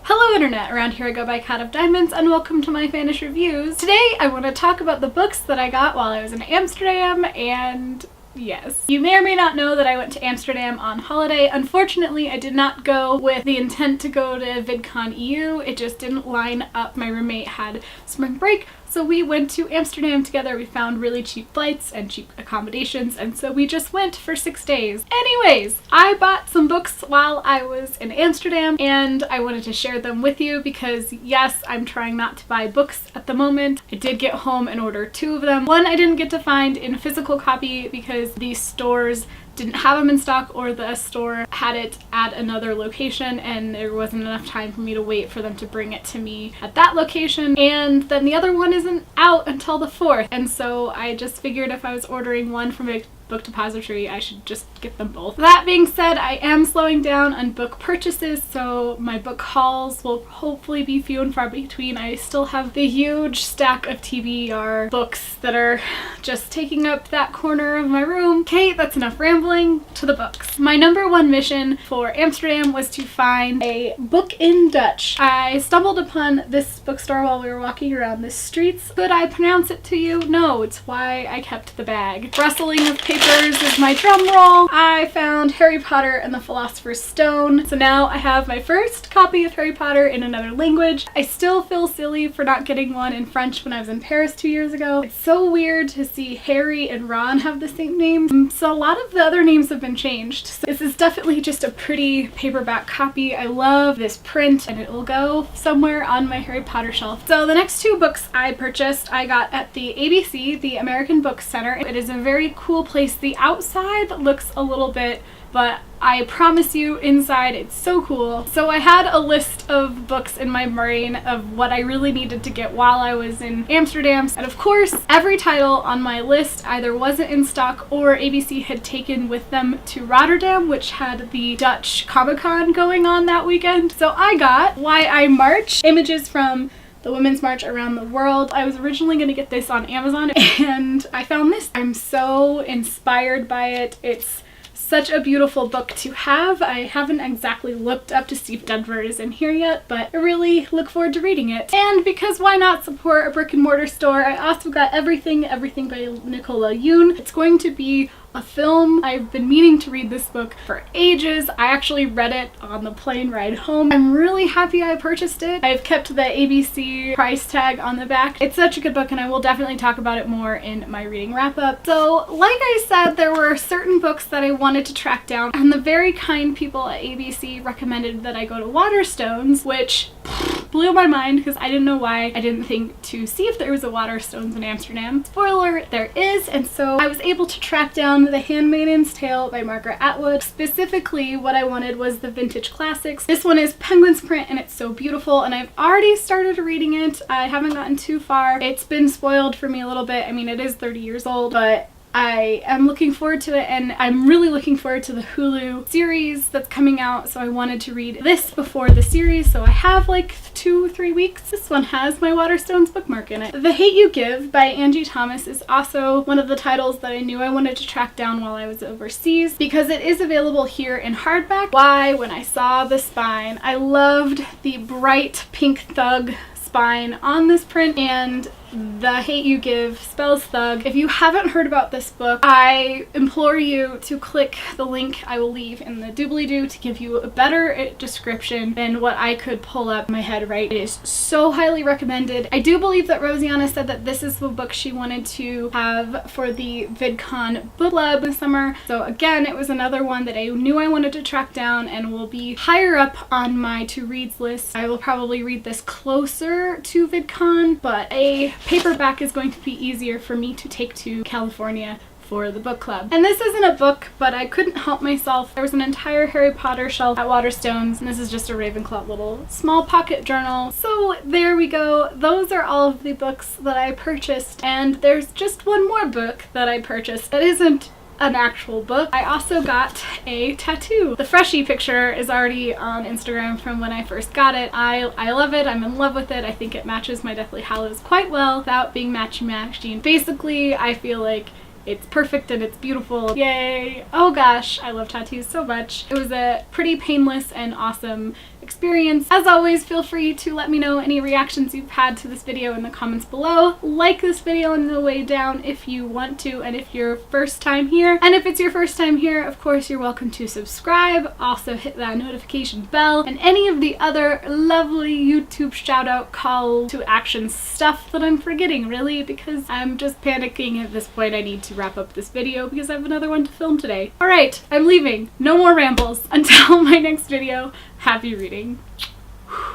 Hello Internet, around here I go by Cat of Diamonds and welcome to my Fannish Reviews. Today I want to talk about the books that I got while I was in Amsterdam, and yes. You may or may not know that I went to Amsterdam on holiday. Unfortunately, I did not go with the intent to go to VidCon EU. It just didn't line up. My roommate had spring break, so we went to Amsterdam together. We found really cheap flights and cheap accommodations, and so we just went for 6 days. Anyways, I bought some books while I was in Amsterdam, and I wanted to share them with you because, yes, I'm trying not to buy books at the moment. I did get home and order 2 of them. One I didn't get to find in physical copy because these stores didn't have them in stock, or the store had it at another location and there wasn't enough time for me to wait for them to bring it to me at that location. And then the other one isn't out until the 4th, and so I just figured if I was ordering one from a book depository, I should just get them both. That being said, I am slowing down on book purchases, so my book hauls will hopefully be few and far between. I still have the huge stack of TBR books that are just taking up that corner of my room. Okay, that's enough rambling. To the books. My number one mission for Amsterdam was to find a book in Dutch. I stumbled upon this bookstore while we were walking around the streets. Could I pronounce it to you? No, it's why I kept the bag. Rustling of papers is my drum roll. I found Harry Potter and the Philosopher's Stone. So now I have my first copy of Harry Potter in another language. I still feel silly for not getting one in French when I was in Paris 2 years ago. It's so weird to see Harry and Ron have the same names. So a lot of the other names have been changed. So this is definitely just a pretty paperback copy. I love this print and it will go somewhere on my Harry Potter shelf. So the next 2 books I purchased I got at the ABC, the American Book Center. It is a very cool place. The outside looks a little bit, but I promise you inside it's so cool. So I had a list of books in my brain of what I really needed to get while I was in Amsterdam, and of course every title on my list either wasn't in stock or ABC had taken with them to Rotterdam, which had the Dutch Comic-Con going on that weekend. So I got Why I March, images from the Women's March Around the World. I was originally going to get this on Amazon and I found this. I'm so inspired by it. It's such a beautiful book to have. I haven't exactly looked up to see if Denver is in here yet, but I really look forward to reading it. And because why not support a brick and mortar store, I also got Everything by Nicola Yoon. It's going to be a film. I've been meaning to read this book for ages. I actually read it on the plane ride home. I'm really happy I purchased it. I've kept the ABC price tag on the back. It's such a good book and I will definitely talk about it more in my reading wrap up. So like I said, there were certain books that I wanted to track down, and the very kind people at ABC recommended that I go to Waterstones, which blew my mind because I didn't know why. I didn't think to see if there was a Waterstones in Amsterdam. Spoiler, there is, and so I was able to track down The Handmaid's Tale by Margaret Atwood. Specifically, what I wanted was the vintage classics. This one is Penguin's print and it's so beautiful, and I've already started reading it. I haven't gotten too far. It's been spoiled for me a little bit. I mean, it is 30 years old, but I am looking forward to it, and I'm really looking forward to the Hulu series that's coming out, so I wanted to read this before the series, so I have like 2-3 weeks. This one has my Waterstones bookmark in it. The Hate You Give by Angie Thomas is also one of the titles that I knew I wanted to track down while I was overseas because it is available here in hardback. Why, when I saw the spine, I loved the bright pink thug spine on this print, and The Hate You Give spells thug. If you haven't heard about this book, I implore you to click the link I will leave in the doobly-doo to give you a better description than what I could pull up in my head, right? It is so highly recommended. I do believe that Rosianna said that this is the book she wanted to have for the VidCon book club this summer. So again, it was another one that I knew I wanted to track down and will be higher up on my to-reads list. I will probably read this closer to VidCon, but a paperback is going to be easier for me to take to California for the book club. And this isn't a book, but I couldn't help myself. There was an entire Harry Potter shelf at Waterstones, and this is just a Ravenclaw little small pocket journal. So there we go. Those are all of the books that I purchased, and there's just one more book that I purchased that isn't an actual book. I also got a tattoo. The Freshie picture is already on Instagram from when I first got it. I love it. I'm in love with it. I think it matches my Deathly Hallows quite well without being matchy-matchy. Basically, I feel like it's perfect and it's beautiful. Yay! Oh gosh, I love tattoos so much. It was a pretty painless and awesome experience. As always, feel free to let me know any reactions you've had to this video in the comments below. Like this video on the way down if you want to, and if you're first time here. And if it's your first time here, of course, you're welcome to subscribe. Also hit that notification bell and any of the other lovely YouTube shout out call to action stuff that I'm forgetting, really, because I'm just panicking at this point. I need to wrap up this video because I have another one to film today. Alright, I'm leaving. No more rambles. Until my next video, happy reading.